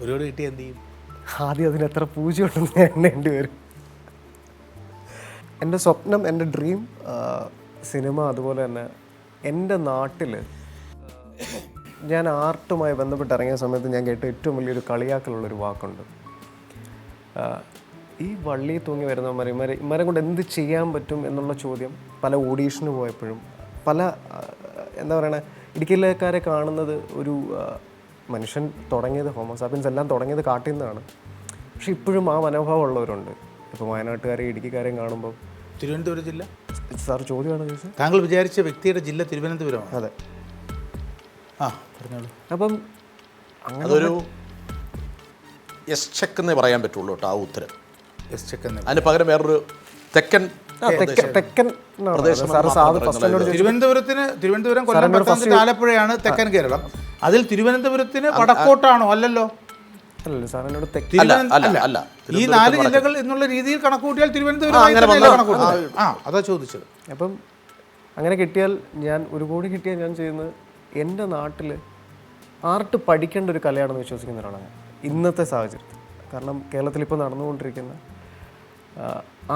ഒരു കോടി കിട്ടിയാൽ എന്ത് ചെയ്യും? ആദ്യം അതിന് എത്ര പൂജ ഉണ്ടെന്ന് എണ്ണേണ്ടി വരും. എൻ്റെ സ്വപ്നം, എൻ്റെ ഡ്രീം സിനിമ. അതുപോലെ തന്നെ എൻ്റെ നാട്ടിൽ ഞാൻ ആർട്ടുമായി ബന്ധപ്പെട്ട് ഇറങ്ങിയ സമയത്ത് ഞാൻ കേട്ട ഏറ്റവും വലിയൊരു കളിയാക്കലുള്ളൊരു വാക്കുണ്ട്. ഈ വള്ളി തൂങ്ങി വരുന്ന ഇവരെ കൊണ്ട് എന്ത് ചെയ്യാൻ പറ്റും എന്നുള്ള ചോദ്യം പല ഓഡീഷന് പോയപ്പോഴും പല എന്താ പറയണേ ഇടുക്കിയിലേക്കാരെ കാണുന്നത് ഒരു മനുഷ്യൻ തുടങ്ങിയത് ഹോമോസാപ്പിയൻസ് എല്ലാം തുടങ്ങിയത് കാട്ടിൽ നിന്നാണ്. പക്ഷെ ഇപ്പോഴും ആ മനോഭാവം ഉള്ളവരുണ്ട്. ഇപ്പോൾ വയനാട്ടുകാരെയും ഇടുക്കിക്കാരെയും കാണുമ്പോൾ തിരുവനന്തപുരം ജില്ല സാർ ചോദ്യമാണ് ചോദിച്ചത്. താങ്കൾ വിചാരിച്ച വ്യക്തിയുടെ ജില്ല തിരുവനന്തപുരമാണ്. അതെ. ആ പറഞ്ഞോളൂ. അപ്പം അങ്ങനെ അതൊരു എസ് ചെക്ക് എന്നേ പറയാൻ പറ്റുള്ളൂ കേട്ടോ ആ ഉത്തരം. എസ് ചെക്ക് എന്ന് അതിന് പകരം വേറൊരു തെക്കൻ തെക്കൻ തിരുവനന്തപുരം, കൊല്ലം, പത്തനംതിട്ട, ആലപ്പുഴയാണ് തെക്കൻ കേരളം. അതിൽ തിരുവനന്തപുരത്തിന് വടക്കോട്ടാണോ? അല്ലല്ലോ. ഈ 4 ജില്ലകൾ എന്നുള്ള രീതിയിൽ കണക്കൂട്ടിയാൽ തിരുവനന്തപുരം അതാ ചോദിച്ചത്. അപ്പം അങ്ങനെ കിട്ടിയാൽ ഞാൻ 1 കോടി കിട്ടിയാൽ ഞാൻ ചെയ്യുന്നത് എൻ്റെ നാട്ടിൽ ആർട്ട് പഠിക്കേണ്ട ഒരു കലയാണെന്ന് വിശ്വസിക്കുന്ന ഒരാളാണ് ഇന്നത്തെ സാഹചര്യത്തിൽ. കാരണം കേരളത്തിൽ ഇപ്പോൾ നടന്നുകൊണ്ടിരിക്കുന്ന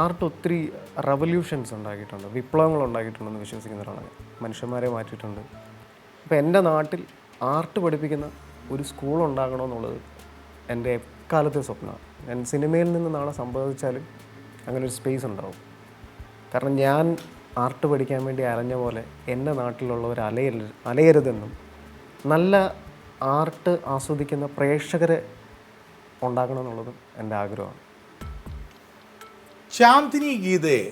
ആർട്ട് ഒത്തിരി റവല്യൂഷൻസ് ഉണ്ടാക്കിയിട്ടുണ്ട്, വിപ്ലവങ്ങൾ ഉണ്ടാക്കിയിട്ടുണ്ടെന്ന് വിശ്വസിക്കുന്ന ഒരാളാണ്. മനുഷ്യന്മാരെ മാറ്റിയിട്ടുണ്ട്. അപ്പോൾ എൻ്റെ നാട്ടിൽ ആർട്ട് പഠിപ്പിക്കുന്ന ഒരു സ്കൂൾ ഉണ്ടാകണമെന്നുള്ളത് എൻ്റെ എക്കാലത്തെ സ്വപ്നമാണ്. ഞാൻ സിനിമയിൽ നിന്ന് നാളെ സംഭവിച്ചാലും അങ്ങനെ ഒരു സ്പേസ് ഉണ്ടാവും. കാരണം ഞാൻ ആർട്ട് പഠിക്കാൻ വേണ്ടി അലഞ്ഞ പോലെ എൻ്റെ നാട്ടിലുള്ളവർ അലയരുതെന്നും നല്ല ആർട്ട് ആസ്വദിക്കുന്ന പ്രേക്ഷകരെ ഉണ്ടാകണമെന്നുള്ളതും എൻ്റെ ആഗ്രഹമാണ്. ശാന്തിനി ഗീതയെ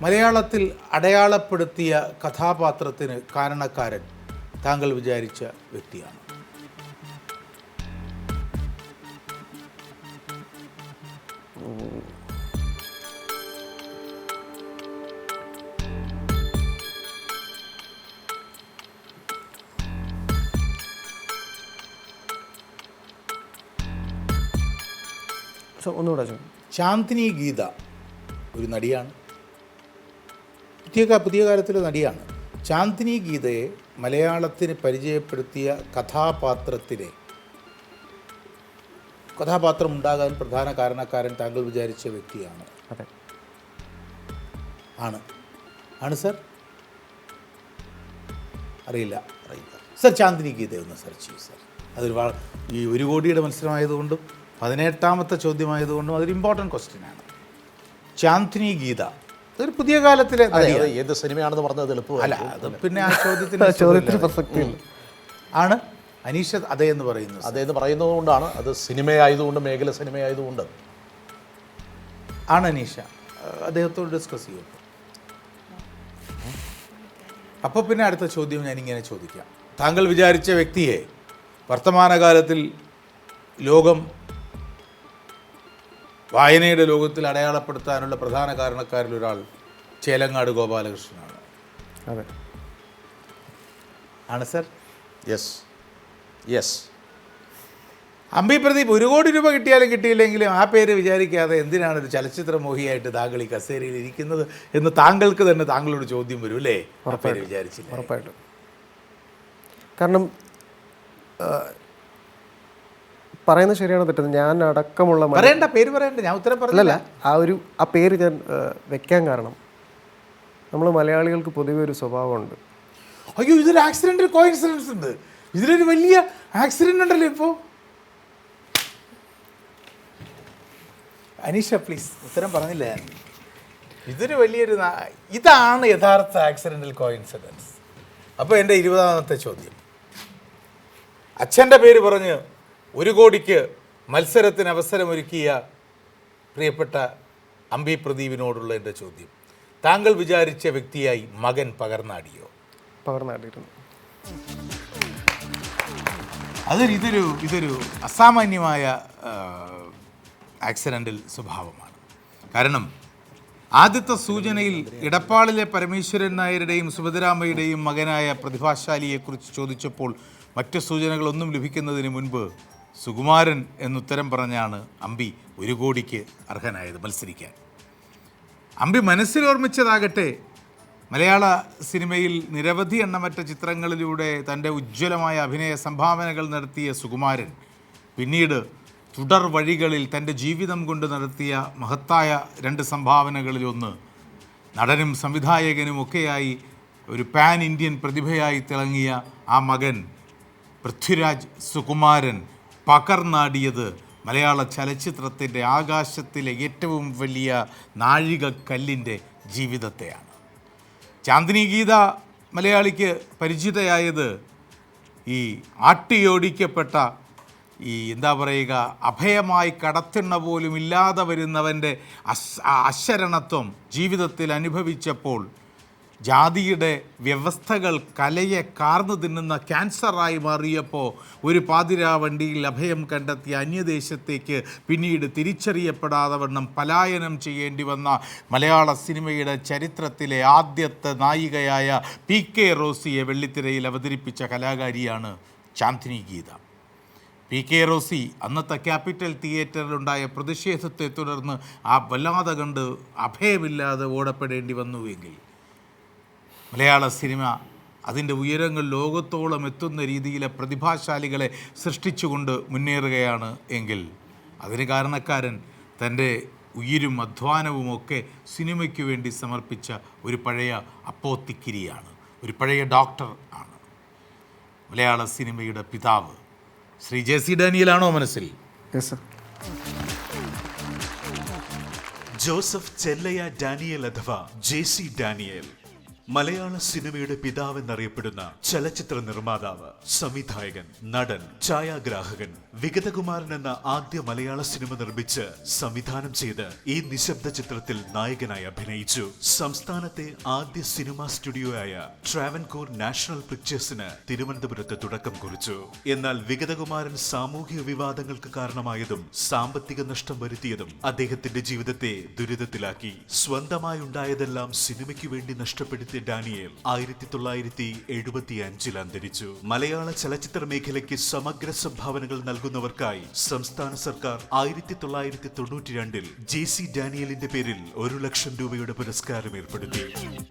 മലയാളത്തിൽ അടയാളപ്പെടുത്തിയ കഥാപാത്രത്തിന് കാരണക്കാരൻ താങ്കൾ വിചാരിച്ച വ്യക്തിയാണ്. ഒന്നുകൂടെ ശാന്തിനി ഗീത ഒരു നടിയാണ്, പുതിയ കാലത്തിലെ നടിയാണ്. ശാന്തിനി ഗീതയെ മലയാളത്തിന് പരിചയപ്പെടുത്തിയ കഥാപാത്രം ഉണ്ടാകാൻ പ്രധാന കാരണക്കാരൻ താങ്കൾ വിചാരിച്ച വ്യക്തിയാണ്. അതെ. ആണ് സർ? അറിയില്ല. സർ ശാന്തിനി ഗീത ഒന്ന് സെർച്ച് ചെയ്യൂ സർ. അതൊരു ഈ 1 കോടിയുടെ മത്സരമായതുകൊണ്ടും 18ാമത്തെ ചോദ്യമായതുകൊണ്ടും അതൊരു ഇമ്പോർട്ടൻറ്റ് ക്വസ്റ്റ്യനാണ്. ശാന്തിനി ഗീത അതൊരു പുതിയ കാലത്തിലെ ഏത് സിനിമയാണെന്ന് പറഞ്ഞത് എളുപ്പമല്ല. അല്ല, അത് പിന്നെ ആ ചോദ്യത്തിന് പ്രസക്തിയില്ല. ആണ് അനീഷ അതേ എന്ന് പറയുന്നത്. അതേന്ന് പറയുന്നത് കൊണ്ടാണ് അത് സിനിമയായതുകൊണ്ട്, മേഖല സിനിമയായതുകൊണ്ട് ആണ്. അനീഷ അദ്ദേഹത്തോട് ഡിസ്കസ് ചെയ്യും. അപ്പോൾ പിന്നെ അടുത്ത ചോദ്യം ഞാനിങ്ങനെ ചോദിക്കാം. താങ്കൾ വിചാരിച്ച വ്യക്തിയെ വർത്തമാനകാലത്തിൽ ലോകം വായനയുടെ ലോകത്തിൽ അടയാളപ്പെടുത്താനുള്ള പ്രധാന കാരണക്കാരിൽ ഒരാൾ ചേലങ്ങാട് ഗോപാലകൃഷ്ണനാണ്. അതെ. ആണ് സർ? യെസ്. അമ്പി പ്രദീപ് 1 കോടി രൂപ കിട്ടിയാലും കിട്ടിയില്ലെങ്കിലും ആ പേര് വിചാരിക്കാതെ എന്തിനാണ് ഒരു ചലച്ചിത്ര മോഹിയായിട്ട് താങ്കൾ ഈ കസേരയിൽ ഇരിക്കുന്നത് എന്ന് താങ്കൾക്ക് തന്നെ താങ്കളോട് ചോദ്യം വരും അല്ലേ? ആ പേര് വിചാരിച്ചില്ല? ഉറപ്പായിട്ടും. കാരണം പറയുന്നത് ശരിയാണോ തെറ്റുന്നത്? ഞാൻ അടക്കമുള്ള പേര് പറയണ്ട, ഞാൻ ഉത്തരം പറഞ്ഞല്ല. ആ പേര് ഞാൻ വെക്കാൻ കാരണം നമ്മൾ മലയാളികൾക്ക് പൊതുവെ ഒരു സ്വഭാവമുണ്ട്. അയ്യോ, ഇതൊരു ആക്സിഡൻ്റൽ കോയിൻസിഡൻസ് ഉണ്ട്, ഇതിലൊരു വലിയ ആക്സിഡൻ്റ് ഉണ്ടല്ലോ ഇപ്പോൾ. അനീഷ പ്ലീസ്, ഉത്തരം പറഞ്ഞില്ല. ഇതൊരു ഇതാണ് യഥാർത്ഥ ആക്സിഡൻ്റൽ കോയിൻസിഡൻസ്. അപ്പോൾ എൻ്റെ 20ാമത്തെ ചോദ്യം, അച്ഛൻ്റെ പേര് പറഞ്ഞ് 1 കോടിക്ക് മത്സരത്തിന് അവസരമൊരുക്കിയ പ്രിയപ്പെട്ട അമ്പി പ്രദീപിനോടുള്ള എൻ്റെ ചോദ്യം, താങ്കൾ വിചാരിച്ച വ്യക്തിയായി മകൻ പകർന്നാടിയോ? പകർന്നാടിയിരുന്നു. ഇതൊരു അസാമാന്യമായ ആക്സിഡൻ്റൽ സ്വഭാവമാണ്. കാരണം ആദ്യത്തെ സൂചനയിൽ ഇടപ്പാളിലെ പരമേശ്വരൻ നായരുടെയും സുഭദ്രാമ്മയുടെയും മകനായ പ്രതിഭാശാലിയെക്കുറിച്ച് ചോദിച്ചപ്പോൾ മറ്റ് സൂചനകളൊന്നും ലഭിക്കുന്നതിന് മുൻപ് സുകുമാരൻ എന്നുത്തരം പറഞ്ഞാണ് അമ്പി 1 കോടിക്ക് അർഹനായത് മത്സരിക്കാൻ. അമ്പി മനസ്സിലോർമ്മിച്ചതാകട്ടെ മലയാള സിനിമയിൽ നിരവധി എണ്ണമറ്റ ചിത്രങ്ങളിലൂടെ തൻ്റെ ഉജ്ജ്വലമായ അഭിനയ സംഭാവനകൾ നടത്തിയ സുകുമാരൻ പിന്നീട് തുടർ വഴികളിൽ തൻ്റെ ജീവിതം കൊണ്ട് നടത്തിയ മഹത്തായ 2 സംഭാവനകളിലൊന്ന് നടനും സംവിധായകനുമൊക്കെയായി ഒരു പാൻ ഇന്ത്യൻ പ്രതിഭയായി തിളങ്ങിയ ആ മകൻ പൃഥ്വിരാജ് സുകുമാരൻ പകർന്നാടിയത് മലയാള ചലച്ചിത്രത്തിൻ്റെ ആകാശത്തിലെ ഏറ്റവും വലിയ നാഴികക്കല്ലിൻ്റെ ജീവിതത്തെയാണ്. ചാന്ദിനി ഗീത മലയാളിക്ക് പരിചിതയായത് ഈ ആട്ടിയോടിക്കപ്പെട്ട എന്താ പറയുക, അഭയമായി കടത്തിണ്ണ പോലും ഇല്ലാതെ വരുന്നവൻ്റെ അശരണത്വം ജീവിതത്തിൽ അനുഭവിച്ചപ്പോൾ ജാതിയുടെ വ്യവസ്ഥകൾ കലയെ കാർന്നു തിന്നുന്ന ക്യാൻസറായി മാറിയപ്പോൾ ഒരു പാതിരാ വണ്ടിയിൽ അഭയം കണ്ടെത്തിയ അന്യദേശത്തേക്ക് പിന്നീട് തിരിച്ചറിയപ്പെടാതെ വണ്ണം പലായനം ചെയ്യേണ്ടി വന്ന മലയാള സിനിമയുടെ ചരിത്രത്തിലെ ആദ്യത്തെ നായികയായ PK റോസിയെ വെള്ളിത്തിരയിൽ അവതരിപ്പിച്ച കലാകാരിയാണ് ചാന്ദിനി ഗീത. PK റോസി അന്നത്തെ ക്യാപിറ്റൽ തിയേറ്ററിലുണ്ടായ പ്രതിഷേധത്തെ തുടർന്ന് വല്ലാതെ കണ്ട് അഭയമില്ലാതെ ഓടപ്പെടേണ്ടി വന്നുവെങ്കിൽ മലയാള സിനിമ അതിൻ്റെ ഉയരങ്ങൾ ലോകത്തോളം എത്തുന്ന രീതിയിലെ പ്രതിഭാശാലികളെ സൃഷ്ടിച്ചുകൊണ്ട് മുന്നേറുകയാണ് എങ്കിൽ അതിന് കാരണക്കാരൻ തൻ്റെ ഉയിരും അധ്വാനവുമൊക്കെ സിനിമയ്ക്ക് വേണ്ടി സമർപ്പിച്ച ഒരു പഴയ അപ്പോത്തിക്കിരിയാണ്, ഒരു പഴയ ഡോക്ടർ ആണ്. മലയാള സിനിമയുടെ പിതാവ് ശ്രീ JC ഡാനിയലാണോ മനസ്സിൽ? Yes sir. Joseph Chellaiah Daniel അഥവാ JC ഡാനിയൽ മലയാള സിനിമയുടെ പിതാവെന്നറിയപ്പെടുന്ന ചലച്ചിത്ര നിർമ്മാതാവ്, സംവിധായകൻ, നടൻ, ഛായാഗ്രാഹകൻ. വിഗതകുമാരൻ എന്ന ആദ്യ മലയാള സിനിമ നിർമ്മിച്ച് സംവിധാനം ചെയ്ത് ഈ നിശബ്ദ ചിത്രത്തിൽ നായകനായി അഭിനയിച്ചു. സംസ്ഥാനത്തെ ആദ്യ സിനിമാ സ്റ്റുഡിയോയായ ട്രാവൻകൂർ നാഷണൽ പിക്ചേഴ്സിന് തിരുവനന്തപുരത്ത് തുടക്കം കുറിച്ചു. എന്നാൽ വിഗതകുമാരൻ സാമൂഹിക വിവാദങ്ങൾക്ക് കാരണമായതും സാമ്പത്തിക നഷ്ടം വരുത്തിയതും അദ്ദേഹത്തിന്റെ ജീവിതത്തെ ദുരിതത്തിലാക്കി. സ്വന്തമായുണ്ടായതെല്ലാം സിനിമയ്ക്ക് വേണ്ടി നഷ്ടപ്പെടുത്തിയ ഡാനിയേൽ 1975 അന്തരിച്ചു. മലയാള ചലച്ചിത്ര മേഖലയ്ക്ക് സമഗ്ര സംഭാവനകൾ നൽകുന്നവർക്കായി സംസ്ഥാന സർക്കാർ 1992 JC ഡാനിയലിന്റെ പേരിൽ 1 ലക്ഷം രൂപയുടെ പുരസ്കാരം ഏർപ്പെടുത്തി.